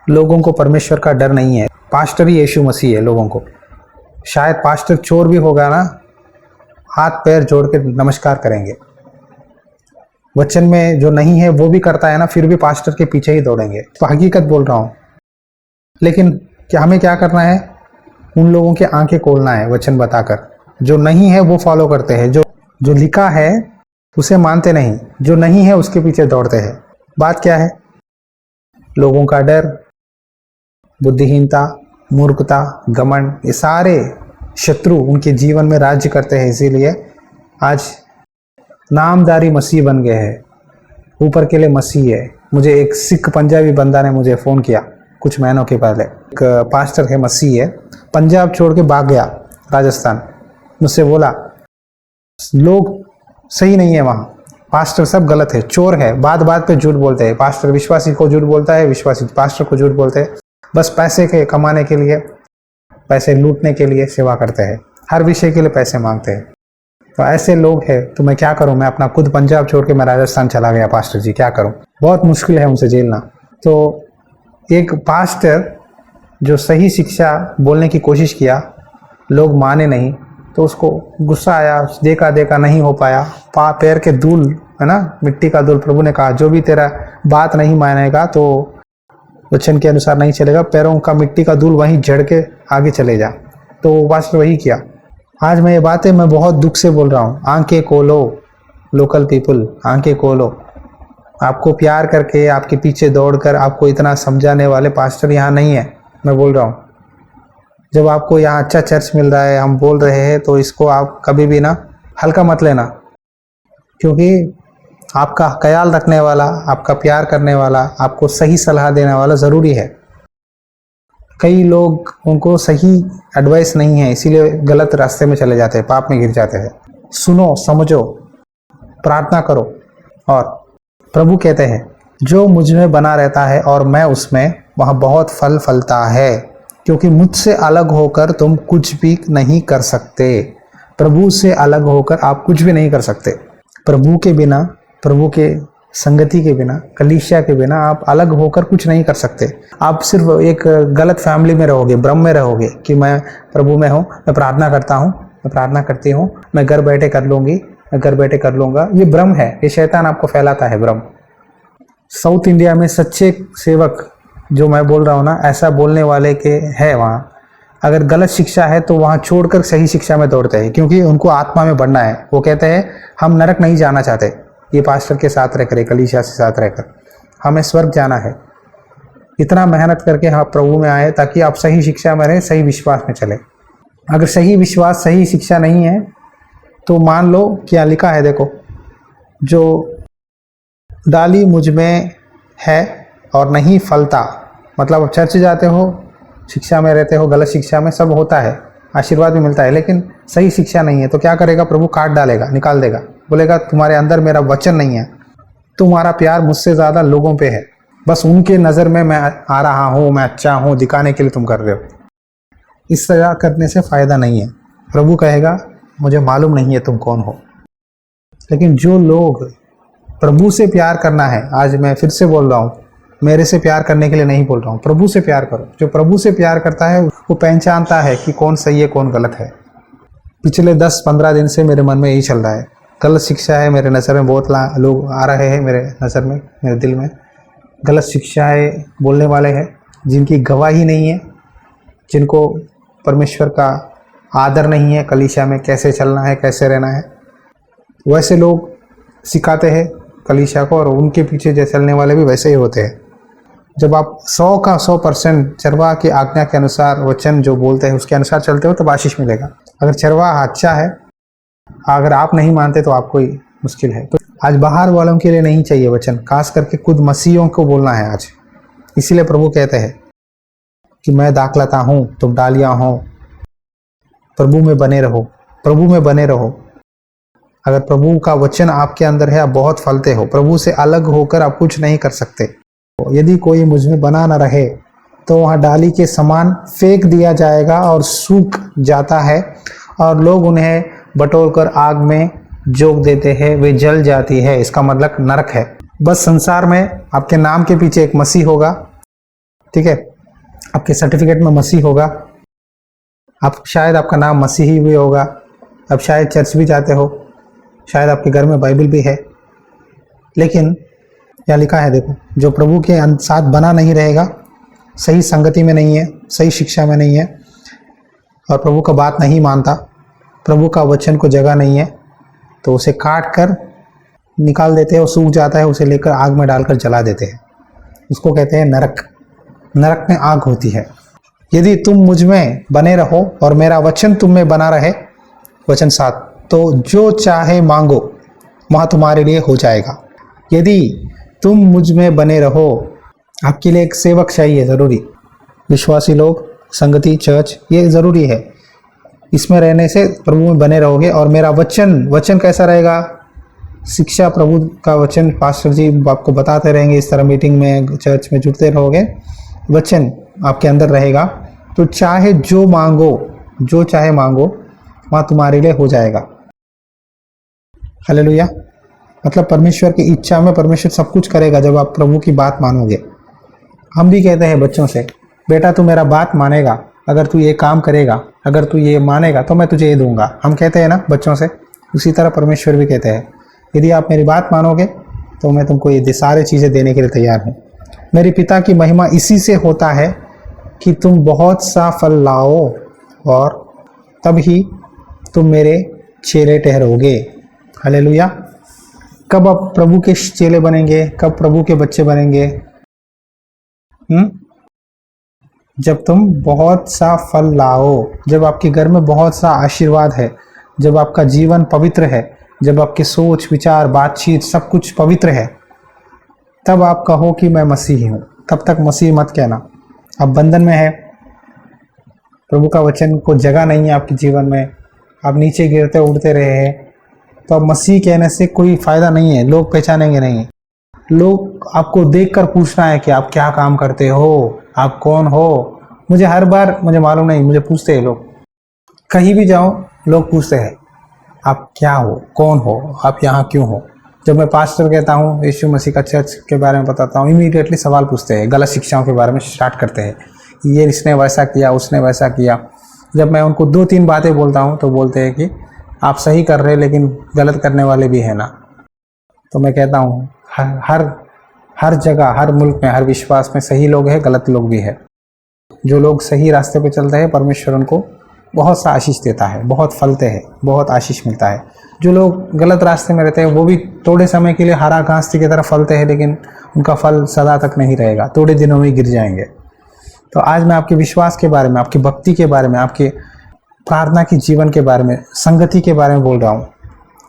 लोगों को परमेश्वर का डर नहीं है। पास्टर ही यीशु मसीह है लोगों को। शायद पास्टर चोर भी होगा ना, हाथ पैर जोड़ के नमस्कार करेंगे। वचन में जो नहीं है वो भी करता है ना, फिर भी पास्टर के पीछे ही दौड़ेंगे। तो हकीकत बोल रहा हूँ। लेकिन क्या हमें क्या करना है? उन लोगों की आंखें खोलना है वचन बताकर। जो नहीं है वो फॉलो करते हैं, जो लिखा है उसे मानते नहीं, जो नहीं है उसके पीछे दौड़ते हैं। बात क्या है? लोगों का डर, बुद्धिहीनता, मूर्खता, घमंड, ये सारे शत्रु उनके जीवन में राज्य करते हैं। इसीलिए आज नामधारी मसीह बन गए हैं, ऊपर के लिए मसीह है। मुझे एक सिख पंजाबी बंदा ने मुझे फ़ोन किया कुछ महीनों के पहले। एक पास्टर है, मसीह है, पंजाब छोड़ के भाग गया राजस्थान। मुझसे बोला लोग सही नहीं है वहाँ, पास्टर सब गलत है, चोर है, बात बात पे झूठ बोलते हैं। पास्टर विश्वासी को झूठ बोलता है, विश्वासी पास्टर को झूठ बोलते हैं। बस पैसे के कमाने के लिए, पैसे लूटने के लिए सेवा करते हैं, हर विषय के लिए पैसे मांगते हैं। तो ऐसे लोग हैं। तो मैं क्या करूं? मैं अपना खुद पंजाब छोड़ के मैं राजस्थान चला गया पास्टर जी, क्या करूं? बहुत मुश्किल है उनसे झेलना। तो एक पास्टर जो सही शिक्षा बोलने की कोशिश किया, लोग माने नहीं, तो उसको गुस्सा आया, देखा देखा नहीं हो पाया। पैर के धूल है ना, मिट्टी का धूल। प्रभु ने कहा जो भी तेरा बात नहीं मानेगा, तो वचन के अनुसार नहीं चलेगा, पैरों का मिट्टी का धूल वहीं जड़ के आगे चले जा। तो पास्टर वही किया। आज मैं ये बातें मैं बहुत दुख से बोल रहा हूँ। आंखें खोलो लोकल पीपल, आंखें खोलो। आपको प्यार करके, आपके पीछे दौड़कर आपको इतना समझाने वाले पास्टर यहाँ नहीं है। मैं बोल रहा हूँ, जब आपको यहाँ अच्छा चर्च मिल रहा है, हम बोल रहे हैं, तो इसको आप कभी भी ना हल्का मत लेना, क्योंकि आपका ख्याल रखने वाला, आपका प्यार करने वाला, आपको सही सलाह देने वाला ज़रूरी है। कई लोग उनको सही एडवाइस नहीं है, इसीलिए गलत रास्ते में चले जाते हैं, पाप में गिर जाते हैं। सुनो, समझो, प्रार्थना करो। और प्रभु कहते हैं जो मुझ में बना रहता है और मैं उसमें, वह बहुत फल फलता है, क्योंकि मुझसे अलग होकर तुम कुछ भी नहीं कर सकते। प्रभु से अलग होकर आप कुछ भी नहीं कर सकते। प्रभु के बिना, प्रभु के संगति के बिना, कलीसिया के बिना आप अलग होकर कुछ नहीं कर सकते। आप सिर्फ एक गलत फैमिली में रहोगे, भ्रम में रहोगे कि मैं प्रभु में हूँ, मैं प्रार्थना करता हूँ, मैं प्रार्थना करती हूँ, मैं घर बैठे कर लूँगी, मैं घर बैठे कर लूँगा। ये भ्रम है, ये शैतान आपको फैलाता है भ्रम। साउथ इंडिया में सच्चे सेवक जो मैं बोल रहा हूँ ना, ऐसा बोलने वाले के है वहाँ। अगर गलत शिक्षा है तो वहाँ छोड़कर सही शिक्षा में दौड़ते हैं, क्योंकि उनको आत्मा में बढ़ना है। वो कहते हैं हम नरक नहीं जाना चाहते, ये पास्टर के साथ रहकर, कलीसिया के साथ रहकर, हमें स्वर्ग जाना है। इतना मेहनत करके हम प्रभु में आए ताकि आप सही शिक्षा में रहें, सही विश्वास में चले। अगर सही विश्वास, सही शिक्षा नहीं है, तो मान लो क्या लिखा है, देखो, जो डाली मुझ में है और नहीं फलता, मतलब आप चर्च जाते हो, शिक्षा में रहते हो, गलत शिक्षा में, सब होता है, आशीर्वाद भी मिलता है, लेकिन सही शिक्षा नहीं है, तो क्या करेगा? प्रभु काट डालेगा, निकाल देगा, बोलेगा तुम्हारे अंदर मेरा वचन नहीं है, तुम्हारा प्यार मुझसे ज़्यादा लोगों पे है, बस उनके नज़र में मैं आ रहा हूँ, मैं अच्छा हूँ दिखाने के लिए तुम कर रहे हो। इस तरह करने से फ़ायदा नहीं है। प्रभु कहेगा मुझे मालूम नहीं है तुम कौन हो। लेकिन जो लोग प्रभु से प्यार करना है, आज मैं फिर से बोल रहा हूँ, मेरे से प्यार करने के लिए नहीं बोल रहा हूँ, प्रभु से प्यार करो। जो प्रभु से प्यार करता है वो पहचानता है कि कौन सही है कौन गलत है। पिछले 10-15 दिन से मेरे मन में यही चल रहा है। गलत शिक्षा है मेरे नज़र में, बहुत लोग आ रहे हैं मेरे नज़र में, मेरे दिल में गलत शिक्षाएँ बोलने वाले हैं, जिनकी गवाही नहीं है, जिनको परमेश्वर का आदर नहीं है, कलीसिया में कैसे चलना है, कैसे रहना है, वैसे लोग सिखाते हैं कलीसिया को, और उनके पीछे जो चलने वाले भी वैसे ही होते हैं। जब आप 100 का 100% चरवाह की आज्ञा के अनुसार, वचन जो बोलते हैं उसके अनुसार चलते हो, तो आशीष मिलेगा। अगर चरवाह अच्छा है, अगर आप नहीं मानते तो आपको ही मुश्किल है। तो आज बाहर वालों के लिए नहीं चाहिए वचन, खास करके खुद मसीहों को बोलना है आज। इसीलिए प्रभु कहते हैं कि मैं दाखलता हूँ, तुम डालियाँ हो, प्रभु में बने रहो, प्रभु में बने रहो। अगर प्रभु का वचन आपके अंदर है, आप बहुत फलते हो। प्रभु से अलग होकर आप कुछ नहीं कर सकते। यदि कोई मुझ में बना न रहे, तो वहाँ डाली के समान फेंक दिया जाएगा और सूख जाता है, और लोग उन्हें बटोर कर आग में जोक देते हैं, वे जल जाती है। इसका मतलब नरक है। बस संसार में आपके नाम के पीछे एक मसीह होगा, ठीक है, आपके सर्टिफिकेट में मसीह होगा, आप शायद आपका नाम मसीही भी होगा, अब शायद चर्च भी जाते हो, शायद आपके घर में बाइबल भी है, लेकिन यहाँ लिखा है देखो, जो प्रभु के साथ बना नहीं रहेगा, सही संगति में नहीं है, सही शिक्षा में नहीं है और प्रभु का बात नहीं मानता, प्रभु का वचन को जगह नहीं है, तो उसे काट कर निकाल देते हैं, वो सूख जाता है, उसे लेकर आग में डालकर जला देते हैं। उसको कहते हैं नरक। नरक में आग होती है। यदि तुम मुझ में बने रहो और मेरा वचन तुम में बना रहे, वचन 7, तो जो चाहे मांगो वह तुम्हारे लिए हो जाएगा। यदि तुम मुझ में बने रहो, आपके लिए एक सेवक चाहिए, ज़रूरी, विश्वासी लोग, संगति, चर्च, ये ज़रूरी है। इसमें रहने से प्रभु में बने रहोगे और मेरा वचन कैसा रहेगा? शिक्षा, प्रभु का वचन, पास्टर जी आपको बताते रहेंगे, इस तरह मीटिंग में, चर्च में जुड़ते रहोगे, वचन आपके अंदर रहेगा, तो चाहे जो चाहे मांगो वहाँ तुम्हारे लिए हो जाएगा। हालेलुया। मतलब परमेश्वर की इच्छा में परमेश्वर सब कुछ करेगा जब आप प्रभु की बात मानोगे। हम भी कहते हैं बच्चों से, बेटा तू मेरा बात मानेगा, अगर तू ये काम करेगा, अगर तू ये मानेगा तो मैं तुझे ये दूंगा। हम कहते हैं ना बच्चों से, उसी तरह परमेश्वर भी कहते हैं, यदि आप मेरी बात मानोगे तो मैं तुमको ये सारी चीज़ें देने के लिए तैयार हूँ। मेरे पिता की महिमा इसी से होता है कि तुम बहुत सा फल लाओ और तब ही तुम मेरे चेले ठहरोगे। हालेलुया। कब आप प्रभु के चेले बनेंगे, कब प्रभु के बच्चे बनेंगे? जब तुम बहुत सा फल लाओ, जब आपके घर में बहुत सा आशीर्वाद है, जब आपका जीवन पवित्र है, जब आपके सोच, विचार, बातचीत सब कुछ पवित्र है, तब आप कहो कि मैं मसीही हूँ। तब तक मसीह मत कहना। आप बंधन में है, प्रभु का वचन को जगह नहीं है आपके जीवन में, आप नीचे गिरते उड़ते रहे हैं, तो अब मसीह कहने से कोई फ़ायदा नहीं है। लोग पहचानेंगे नहीं। लोग आपको देखकर पूछना है कि आप क्या काम करते हो, आप कौन हो। मुझे हर बार, मुझे मालूम नहीं, मुझे पूछते हैं लोग, कहीं भी जाओ लोग पूछते हैं आप क्या हो, कौन हो, आप यहाँ क्यों हो। जब मैं पास्टर कहता हूँ, यीशु मसीह का चर्च के बारे में बताता हूँ, इमीडिएटली सवाल पूछते हैं, गलत शिक्षाओं के बारे में स्टार्ट करते हैं, ये इसने वैसा किया, उसने वैसा किया। जब मैं उनको 2-3 बातें बोलता हूँ तो बोलते हैं कि आप सही कर रहे हैं लेकिन गलत करने वाले भी हैं ना। तो मैं कहता हूँ हर जगह, हर मुल्क में, हर विश्वास में सही लोग हैं, गलत लोग भी हैं। जो लोग सही रास्ते पे चलते हैं, परमेश्वर उनको बहुत सा आशीष देता है, बहुत फलते हैं, बहुत आशीष मिलता है। जो लोग गलत रास्ते में रहते हैं वो भी थोड़े समय के लिए हरा घास की तरह फलते हैं, लेकिन उनका फल सदा तक नहीं रहेगा, थोड़े दिनों में गिर जाएंगे। तो आज मैं आपके विश्वास के बारे में, आपकी भक्ति के बारे में, आपके प्रार्थना के जीवन के बारे में, संगति के बारे में बोल रहा हूँ।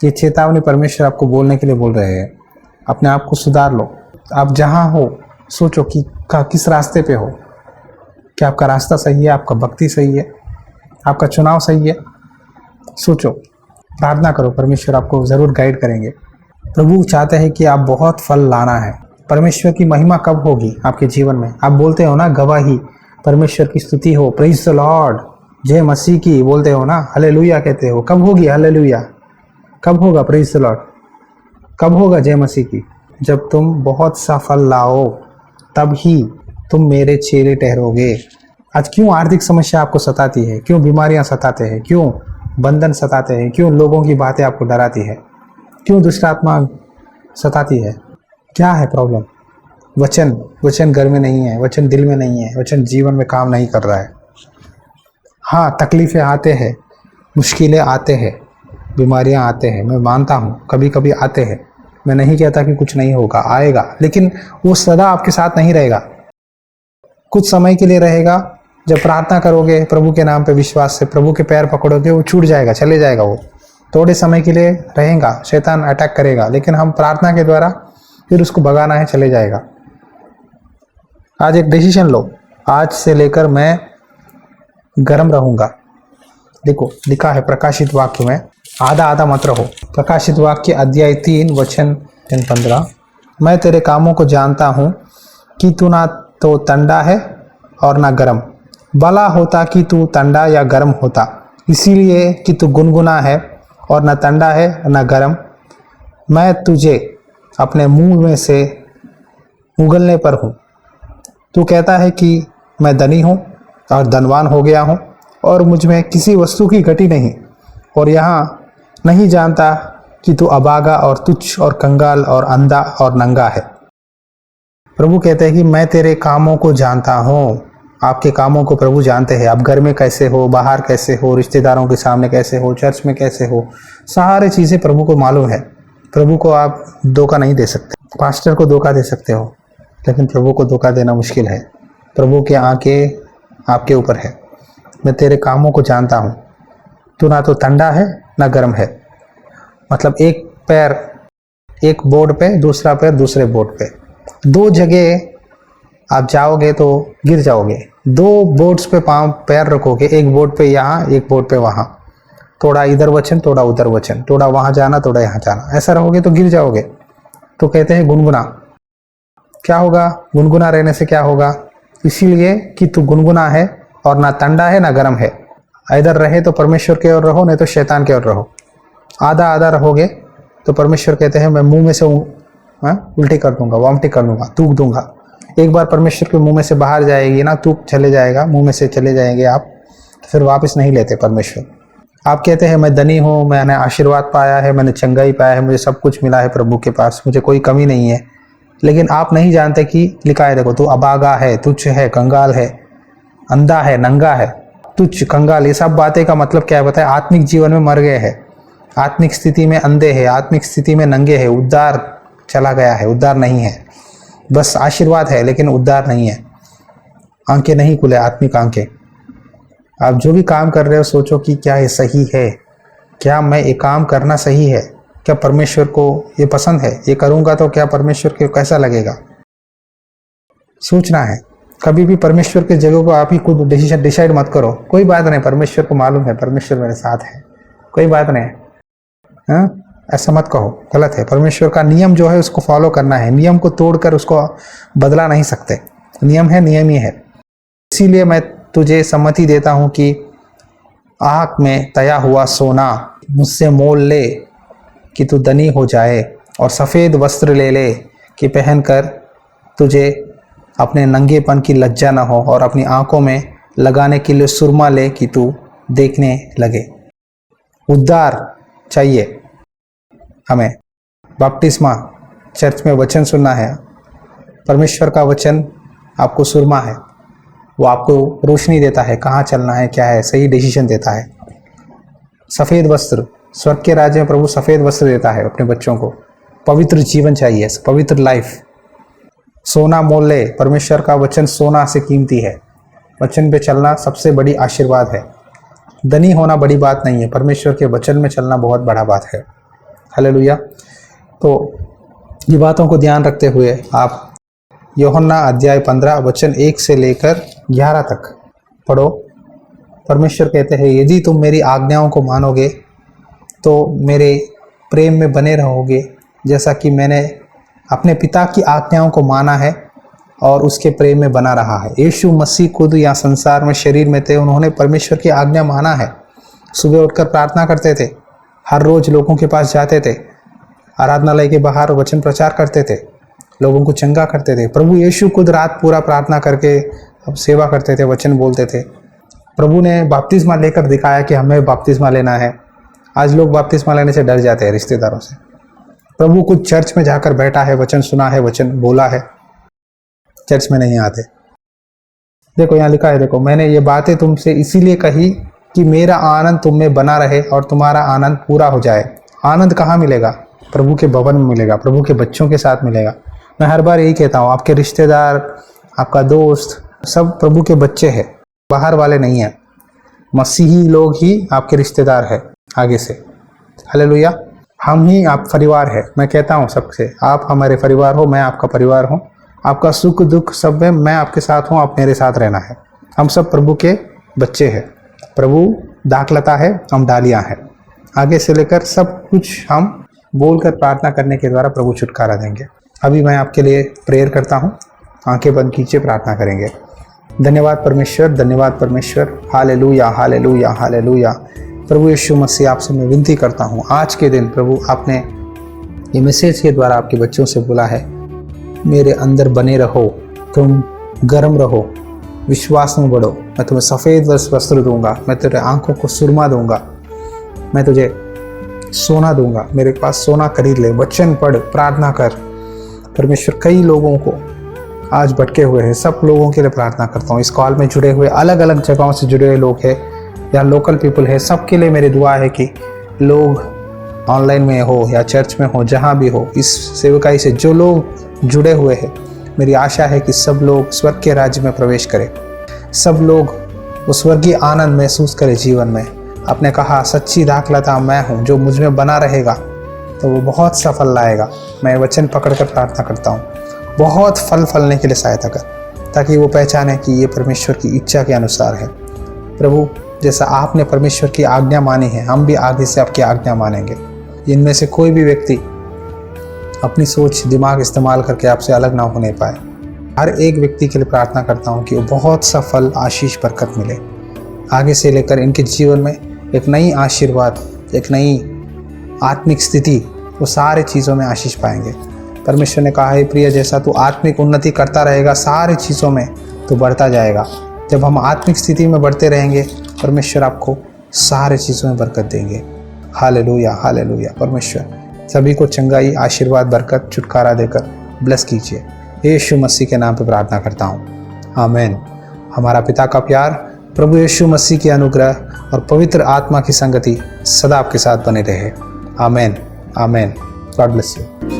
ये चेतावनी परमेश्वर आपको बोलने के लिए बोल रहे हैं। अपने आप को सुधार लो। आप जहाँ हो सोचो कि किस रास्ते पे हो, क्या आपका रास्ता सही है, आपका भक्ति सही है, आपका चुनाव सही है। सोचो, प्रार्थना करो, परमेश्वर आपको ज़रूर गाइड करेंगे। प्रभु चाहते हैं कि आप बहुत फल लाना है। परमेश्वर की महिमा कब होगी आपके जीवन में? आप बोलते हो ना गवाही, परमेश्वर की स्तुति हो, प्रेज द लॉर्ड, जय मसीह की बोलते हो ना, हालेलुया कहते हो, कब होगी हालेलुया? कब होगा प्रेज द लॉर्ड? कब होगा जय मसीह की? जब तुम बहुत सा फल लाओ, तब ही तुम मेरे चेले ठहरोगे। आज क्यों आर्थिक समस्या आपको सताती है? क्यों बीमारियां सताते हैं? क्यों बंधन सताते हैं? क्यों लोगों की बातें आपको डराती है? क्यों दुष्ट आत्मा सताती है? क्या है प्रॉब्लम? वचन घर में नहीं है, वचन दिल में नहीं है, वचन जीवन में काम नहीं कर रहा है। हाँ, तकलीफ़ें आते हैं, मुश्किलें आते हैं, बीमारियां आते हैं, मैं मानता हूँ, कभी कभी आते हैं। मैं नहीं कहता कि कुछ नहीं होगा, आएगा, लेकिन वो सदा आपके साथ नहीं रहेगा। कुछ समय के लिए रहेगा। जब प्रार्थना करोगे, प्रभु के नाम पे विश्वास से प्रभु के पैर पकड़ोगे, वो छूट जाएगा, चले जाएगा। वो थोड़े समय के लिए रहेगा, शैतान अटैक करेगा, लेकिन हम प्रार्थना के द्वारा फिर उसको भगाना है, चले जाएगा। आज एक डिसीजन लो, आज से लेकर मैं गर्म रहूंगा। देखो, लिखा है प्रकाशित वाक्य में, आधा मत रहो। प्रकाशित वाक्य अध्याय 3 वचन 15, मैं तेरे कामों को जानता हूँ कि तू ना तो ठंडा है और ना गर्म। भला होता कि तू ठंडा या गर्म होता, इसीलिए कि तू गुनगुना है और ना ठंडा है ना गर्म, मैं तुझे अपने मुंह में से उगलने पर हूँ। तू कहता है कि मैं धनी हूँ और धनवान हो गया हूँ और मुझ में किसी वस्तु की घटी नहीं, और यहाँ नहीं जानता कि तू अभागा और तुच्छ और कंगाल और अंधा और नंगा है। प्रभु कहते हैं कि मैं तेरे कामों को जानता हूँ। आपके कामों को प्रभु जानते हैं। आप घर में कैसे हो, बाहर कैसे हो, रिश्तेदारों के सामने कैसे हो, चर्च में कैसे हो, सारी चीज़ें प्रभु को मालूम है। प्रभु को आप धोखा नहीं दे सकते। पास्टर को धोखा दे सकते हो, लेकिन प्रभु को धोखा देना मुश्किल है। प्रभु की आंखें आपके ऊपर है। मैं तेरे कामों को जानता हूँ। तू ना तो ठंडा है ना गर्म है। मतलब एक पैर एक बोर्ड पे, दूसरा पैर दूसरे बोर्ड पे, दो जगह आप जाओगे तो गिर जाओगे। दो बोर्ड्स पे पैर रखोगे, एक बोर्ड पे यहाँ, एक बोर्ड पे वहाँ, थोड़ा इधर वचन थोड़ा उधर वचन, थोड़ा वहाँ जाना थोड़ा यहाँ जाना, ऐसा रहोगे तो गिर जाओगे। तो कहते हैं गुनगुना। क्या होगा गुनगुना रहने से? क्या होगा? इसीलिए कि तू गुनगुना है और ना ठंडा है ना गर्म है। इधर रहे तो परमेश्वर के ओर रहो, नहीं तो शैतान के ओर रहो। आधा आधा रहोगे तो परमेश्वर कहते हैं मैं मुंह में से उल्टी कर दूंगा, वॉमिटिंग कर दूंगा, थूक दूंगा। एक बार परमेश्वर के मुंह में से बाहर जाएगी ना, थूक चले जाएगा, मुंह में से चले जाएंगे आप, तो फिर वापस नहीं लेते परमेश्वर। आप कहते हैं मैं धनी हूँ, मैंने आशीर्वाद पाया है, मैंने चंगाई पाया है, मुझे सब कुछ मिला है प्रभु के पास, मुझे कोई कमी नहीं है। लेकिन आप नहीं जानते कि लिखा है, देखो, तू अभागा है, तुच्छ है, कंगाल है, अंधा है, नंगा है। तुच्छ, कंगाल, ये सब बातें का मतलब क्या है बताए? आत्मिक जीवन में मर गए हैं, आत्मिक स्थिति में अंधे हैं, आत्मिक स्थिति में नंगे हैं, उद्धार चला गया है, उद्धार नहीं है। बस आशीर्वाद है लेकिन उद्धार नहीं है। आंखें नहीं खुले, आत्मिक आंखें। आप जो भी काम कर रहे हो सोचो कि क्या ये सही है, क्या मैं ये काम करना सही है, क्या परमेश्वर को ये पसंद है, ये करूंगा तो क्या परमेश्वर को कैसा लगेगा। सोचना है। कभी भी परमेश्वर के जगह को आप ही खुद डिसाइड मत करो। कोई बात नहीं, परमेश्वर को मालूम है, परमेश्वर मेरे साथ है, कोई बात नहीं। हाँ, ऐसा मत कहो, गलत है। परमेश्वर का नियम जो है उसको फॉलो करना है। नियम को तोड़कर उसको बदला नहीं सकते। नियम है, नियम ही है। इसीलिए मैं तुझे सम्मति देता हूं कि आँख में तया हुआ सोना मुझसे मोल ले कि तू धनी हो जाए, और सफ़ेद वस्त्र ले ले कि पहनकर तुझे अपने नंगेपन की लज्जा न हो, और अपनी आंखों में लगाने के लिए सुरमा ले कि तू देखने लगे। उद्धार चाहिए हमें। बपतिस्मा, चर्च में वचन सुनना है। परमेश्वर का वचन आपको सुरमा है, वो आपको रोशनी देता है, कहाँ चलना है, क्या है, सही डिसीजन देता है। सफ़ेद वस्त्र, स्वर्ग के राज्य में प्रभु सफ़ेद वस्त्र देता है अपने बच्चों को। पवित्र जीवन चाहिए, पवित्र लाइफ। सोना मोल ले, परमेश्वर का वचन सोना से कीमती है। वचन पे चलना सबसे बड़ी आशीर्वाद है। धनी होना बड़ी बात नहीं है, परमेश्वर के वचन में चलना बहुत बड़ा बात है। हालेलुया। तो ये बातों को ध्यान रखते हुए आप यूहन्ना अध्याय 15 वचन 1 से लेकर 11 तक पढ़ो। परमेश्वर कहते हैं यदि तुम मेरी आज्ञाओं को मानोगे तो मेरे प्रेम में बने रहोगे, जैसा कि मैंने अपने पिता की आज्ञाओं को माना है और उसके प्रेम में बना रहा है। यीशु मसीह खुद यहाँ संसार में शरीर में थे, उन्होंने परमेश्वर की आज्ञा माना है। सुबह उठकर प्रार्थना करते थे, हर रोज लोगों के पास जाते थे, आराधनालय के बाहर वचन प्रचार करते थे, लोगों को चंगा करते थे। प्रभु यीशु खुद रात पूरा प्रार्थना करके अब सेवा करते थे, वचन बोलते थे। प्रभु ने बपतिस्मा लेकर दिखाया कि हमें बपतिस्मा लेना है। आज लोग बपतिस्मा लेने से डर जाते हैं रिश्तेदारों से। प्रभु कुछ चर्च में जाकर बैठा है, वचन सुना है, वचन बोला है, चर्च में नहीं आते। देखो यहाँ लिखा है, देखो मैंने ये बातें तुमसे इसीलिए कही कि मेरा आनंद तुम में बना रहे और तुम्हारा आनंद पूरा हो जाए। आनंद कहाँ मिलेगा? प्रभु के भवन में मिलेगा, प्रभु के बच्चों के साथ मिलेगा। मैं हर बार यही कहता हूँ, आपके रिश्तेदार, आपका दोस्त, सब प्रभु के बच्चे हैं, बाहर वाले नहीं हैं। मसीही लोग ही आपके रिश्तेदार हैं आगे से। हालेलुया। हम ही आप परिवार है। मैं कहता हूँ सबसे, आप हमारे परिवार हो, मैं आपका परिवार हूँ। आपका सुख दुख सब में मैं आपके साथ हूँ, आप मेरे साथ रहना है। हम सब प्रभु के बच्चे हैं। प्रभु दाखलता है, हम डालियाँ हैं। आगे से लेकर सब कुछ हम बोलकर प्रार्थना करने के द्वारा प्रभु छुटकारा देंगे। अभी मैं आपके लिए प्रेयर करता हूँ। आंखें बंद कीजिए, प्रार्थना करेंगे। धन्यवाद परमेश्वर, धन्यवाद परमेश्वर। Hallelujah, hallelujah, hallelujah. प्रभु यीशु मसीह, आपसे मैं विनती करता हूँ, आज के दिन प्रभु आपने ये मैसेज के द्वारा आपके बच्चों से बोला है, मेरे अंदर बने रहो, तुम गर्म रहो, विश्वास में बढ़ो, मैं तुम्हें सफ़ेद वस्त्र दूंगा, मैं तेरे आंखों को सुरमा दूंगा, मैं तुझे सोना दूंगा, मेरे पास सोना खरीद ले, वचन पढ़, प्रार्थना कर। परमेश्वर कई लोगों को आज भटके हुए हैं, सब लोगों के लिए प्रार्थना करता हूँ। इस कॉल में जुड़े हुए अलग अलग जगहों से जुड़े हुए लोग हैं या लोकल पीपल है, सबके लिए मेरी दुआ है कि लोग ऑनलाइन में हो या चर्च में हो, जहाँ भी हो, इस सेवकाई से जो लोग जुड़े हुए हैं, मेरी आशा है कि सब लोग स्वर्ग के राज्य में प्रवेश करें, सब लोग उस स्वर्गीय आनंद महसूस करें जीवन में। आपने कहा सच्ची दाखलता मैं हूँ, जो मुझ में बना रहेगा तो वो बहुत सफल लाएगा। मैं वचन पकड़कर प्रार्थना करता हूँ, बहुत फल फलने के लिए सहायता कर, ताकि वो पहचाने कि ये परमेश्वर की इच्छा के अनुसार है। प्रभु, जैसा आपने परमेश्वर की आज्ञा मानी है, हम भी आगे से आपकी आज्ञा मानेंगे। इनमें से कोई भी व्यक्ति अपनी सोच दिमाग इस्तेमाल करके आपसे अलग ना होने पाए। हर एक व्यक्ति के लिए प्रार्थना करता हूँ कि वो बहुत सफल आशीष बरकत मिले। आगे से लेकर इनके जीवन में एक नई आशीर्वाद, एक नई आत्मिक स्थिति, वो सारे चीज़ों में आशीष पाएंगे। परमेश्वर ने कहा है प्रिय, जैसा तू आत्मिक उन्नति करता रहेगा, सारी चीज़ों में तो बढ़ता जाएगा। जब हम आत्मिक स्थिति में बढ़ते रहेंगे, परमेश्वर आपको सारे चीज़ों में बरकत देंगे। Hallelujah, hallelujah. परमेश्वर सभी को चंगाई, आशीर्वाद, बरकत, छुटकारा देकर ब्लेस कीजिए। यीशु मसीह के नाम पे प्रार्थना करता हूँ, आमीन। हमारा पिता का प्यार, प्रभु यीशु मसीह की अनुग्रह और पवित्र आत्मा की संगति सदा आपके साथ बने रहे। आमीन, आमीन। God bless you.